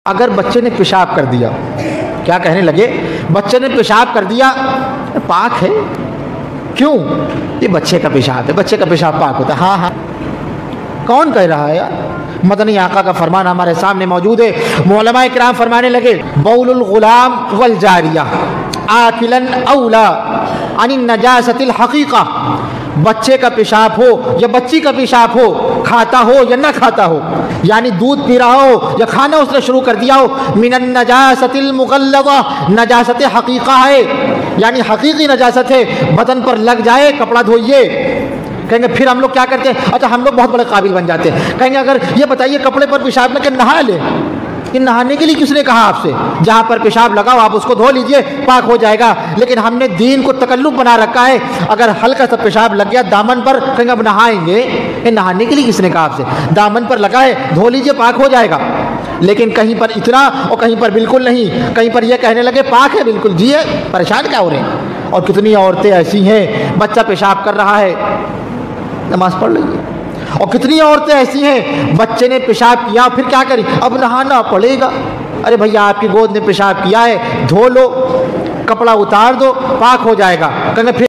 اگر بچے نے پیشاب کر دیا، کیا کہنے لگے؟ بچے نے پیشاب کر دیا، پاک ہے؟ کیوں؟ یہ بچے کا پیشاب ہے، بچے کا پیشاب پاک ہوتا ہے۔ ہاں ہاں، کون کہہ رہا ہے یار؟ مدنی آقا کا فرمان ہمارے سامنے موجود ہے۔ علماء کرام فرمانے لگے بول الغلام والجاریہ آکلن اولا عن النجاسۃ الحقیقہ، بچے کا پیشاب ہو یا بچی کا پیشاب ہو، کھاتا ہو یا نہ کھاتا ہو، یعنی دودھ پی رہا ہو یا کھانا اس نے شروع کر دیا ہو، من النجاسۃ المغلظہ، نجاست حقیقہ ہے، یعنی حقیقی نجاست ہے، بدن پر لگ جائے کپڑا دھوئیے۔ کہیں گے پھر ہم لوگ کیا کرتے ہیں؟ اچھا ہم لوگ بہت بڑے قابل بن جاتے ہیں، کہیں گے اگر یہ بتائیے کپڑے پر پیشاب لگے نہا لے، کہ نہانے کے لیے کس نے کہا آپ سے؟ جہاں پر پیشاب لگاؤ آپ اس کو دھو لیجئے، پاک ہو جائے گا۔ لیکن ہم نے دین کو تکلف بنا رکھا ہے، اگر ہلکا سا پیشاب لگ گیا دامن پر، کہیں گے اب نہائیں گے، یہ نہانے کے لیے کس نے کہا آپ سے؟ دامن پر لگا ہے، دھو لیجئے، پاک ہو جائے گا۔ لیکن کہیں پر اتنا اور کہیں پر بالکل نہیں، کہیں پر یہ کہنے لگے پاک ہے بالکل، جی ہے، پریشان کیا ہو رہے ہیں؟ اور کتنی عورتیں ایسی ہیں، بچہ پیشاب کر رہا ہے، نماز پڑھ لیجیے، اور کتنی عورتیں ایسی ہیں بچے نے پیشاب کیا پھر کیا کری؟ اب نہانا پڑے گا۔ ارے بھیا آپ کی گود نے پیشاب کیا ہے، دھو لو، کپڑا اتار دو، پاک ہو جائے گا۔ کہیں پھر